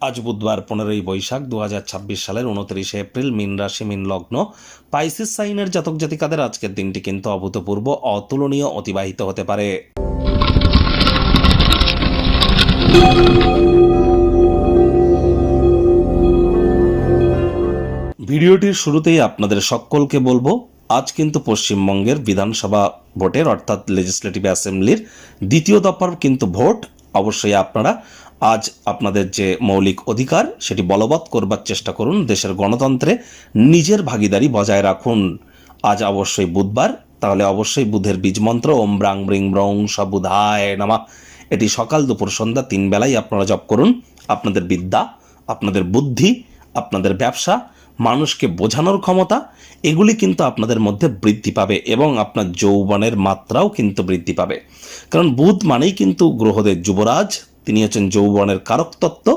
আজ বুধবার 15ই বৈশাখ 2026 সালের 29 এপ্রিল মীন রাশি মীন লগ্ন পাইসিস সাইনের জাতক জাতিকাদের আজকের দিনটি কিন্তু অভূতপূর্ব অতুলনীয় অতিবাহিত হতে পারে। ভিডিওটির শুরুতেই আপনাদের সকলকে বলবো, আজ কিন্তু পশ্চিমবঙ্গের বিধানসভা ভোটের অর্থাৎ লেজিসলেটিভ অ্যাসেম্বলির দ্বিতীয় দফার কিন্তু ভোট। অবশ্যই আপনারা আজ আপনাদের যে মৌলিক অধিকার সেটি বলবৎ করবার চেষ্টা করুন। দেশের গণতন্ত্রে নিজের ভাগিদারি বজায় রাখুন। আজ অবশ্যই বুধবার, তাহলে অবশ্যই বুধের বীজমন্ত্র ওম ব্রাং ব্রিং ব্রং বুধায় নামা, এটি সকাল দুপুর সন্ধ্যা 3 বেলায় আপনারা জপ করুন। আপনাদের বিদ্যা, আপনাদের বুদ্ধি, আপনাদের ব্যবসা, মানুষকে বোঝানোর ক্ষমতা, এগুলি কিন্তু আপনাদের মধ্যে বৃদ্ধি পাবে এবং আপনার যৌবনের মাত্রাও কিন্তু বৃদ্ধি পাবে। কারণ বুধ মানেই কিন্তু গ্রহদের যুবরাজ, তিনি হচ্ছেন যৌবনের কারক তত্ত্ব,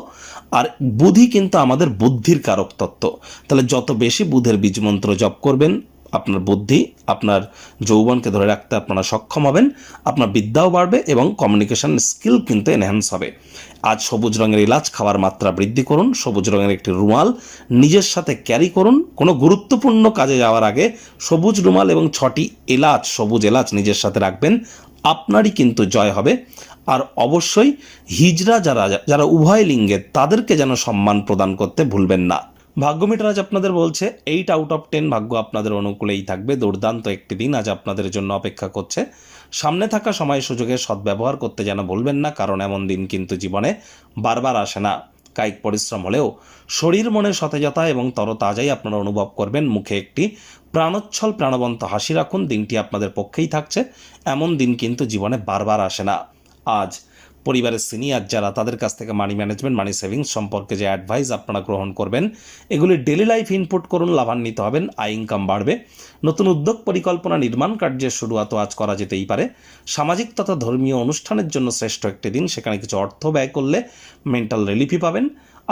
আর বুধই কিন্তু আমাদের বুদ্ধির কারক তত্ত্ব। তাহলে যত বেশি বুধের বীজমন্ত্র জপ করবেন, আপনার বুদ্ধি, আপনার যৌবনকে ধরে রাখতে আপনারা সক্ষম হবেন, আপনার বিদ্যাও বাড়বে এবং কমিউনিকেশন স্কিল কিন্তু এনহ্যান্স হবে। আজ সবুজ রঙের এলাচ খাওয়ার মাত্রা বৃদ্ধি করুন। সবুজ রঙের একটি রুমাল নিজের সাথে ক্যারি করুন। কোনো গুরুত্বপূর্ণ কাজে যাওয়ার আগে সবুজ রুমাল এবং 6টি এলাচ, সবুজ এলাচ নিজের সাথে রাখবেন, আপনারই কিন্তু জয় হবে। আর অবশ্যই হিজড়া যারা উভয় লিঙ্গের, তাদেরকে যেন সম্মান প্রদান করতে ভুলবেন না। ভাগ্য মিটার আজ আপনাদের বলছে 8 আউট অফ 10 ভাগ্য আপনাদের অনুকূলেই থাকবে। দুর্দান্ত একটি দিন আজ আপনাদের জন্য অপেক্ষা করছে। সামনে থাকা সময় সুযোগের সদ্ব্যবহার করতে যেন ভুলবেন না, কারণ এমন দিন কিন্তু জীবনে বারবার আসে না। কায়িক পরিশ্রম হলেও শরীর মনে সতেজতা এবং তরতাজাই আপনারা অনুভব করবেন। মুখে একটি প্রাণোচ্ছল প্রাণবন্ত হাসি রাখুন। দিনটি আপনাদের পক্ষেই থাকছে। এমন দিন কিন্তু জীবনে বারবার আসে না। আজ পরিবারের সিনিয়র যারা, তাদের কাছ থেকে মানি ম্যানেজমেন্ট, মানি সেভিংস সম্পর্কে যে অ্যাডভাইস আপনারা গ্রহণ করবেন, এগুলি ডেলি লাইফ ইনপুট করুন, লাভান্বিত হবেন, আয় ইনকাম বাড়বে। নতুন উদ্যোগ পরিকল্পনা নির্মাণ কার্যের শুরুয়াতও আজ করা যেতেই পারে। সামাজিক তথা ধর্মীয় অনুষ্ঠানের জন্য শ্রেষ্ঠ একটি দিন, সেখানে কিছু অর্থ ব্যয় করলে মেন্টাল রিলিফই পাবেন।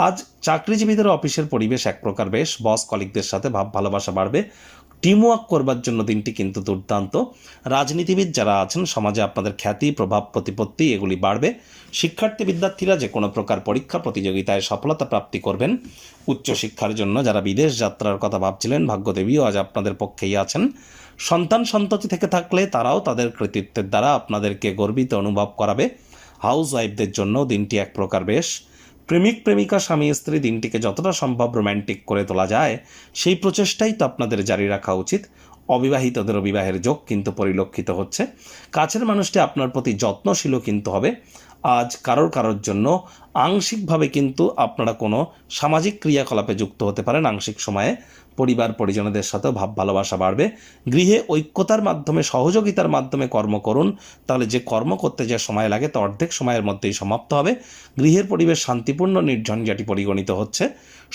আজ চাকরিজীবীদের অফিসের পরিবেশ এক প্রকার বেশ, বস কলিগদের সাথে ভাব ভালোবাসা বাড়বে। টিমওয়ার্ক করবার জন্য দিনটি কিন্তু দুর্দান্ত। রাজনীতিবিদ যারা আছেন, সমাজে আপনাদের খ্যাতি, প্রভাব, প্রতিপত্তি এগুলি বাড়বে। শিক্ষার্থী বিদ্যার্থীরা যে কোনো প্রকার পরীক্ষা প্রতিযোগিতায় সফলতা প্রাপ্তি করবেন। উচ্চশিক্ষার জন্য যারা বিদেশ যাত্রার কথা ভাবছিলেন, ভাগ্যদেবীও আজ আপনাদের পক্ষেই আছেন। সন্তান সন্ততি থেকে থাকলে তারাও তাদের কৃতিত্বের দ্বারা আপনাদেরকে গর্বিত অনুভব করাবে। হাউস ওয়াইফদের জন্য দিনটি এক প্রকার বেশ। প্রেমিক প্রেমিকা, স্বামী স্ত্রী দিনটিকে যতটা সম্ভব রোম্যান্টিক করে তোলা যায়, সেই প্রচেষ্টাই তো আপনাদের জারি রাখা উচিত। অবিবাহিতদেরও বিবাহের যোগ কিন্তু পরিলক্ষিত হচ্ছে। কাছের মানুষটি আপনার প্রতি যত্নশীলও কিন্তু হবে। আজ কারোর জন্য আংশিকভাবে কিন্তু আপনারা কোনো সামাজিক ক্রিয়াকলাপে যুক্ত হতে পারেন। আংশিক সময়ে পরিবার পরিজনদের সাথেও ভাব ভালোবাসা বাড়বে। গৃহে ঐক্যতার মাধ্যমে, সহযোগিতার মাধ্যমে কর্ম করুন, তাহলে যে কর্ম করতে যে সময় লাগে তা অর্ধেক সময়ের মধ্যেই সমাপ্ত হবে। গৃহের পরিবেশ শান্তিপূর্ণ, নির্ঝঞ্ঝাটি পরিগণিত হচ্ছে।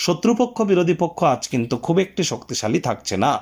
শত্রুপক্ষ বিরোধী পক্ষ আজ কিন্তু খুব একটি শক্তিশালী থাকছে না।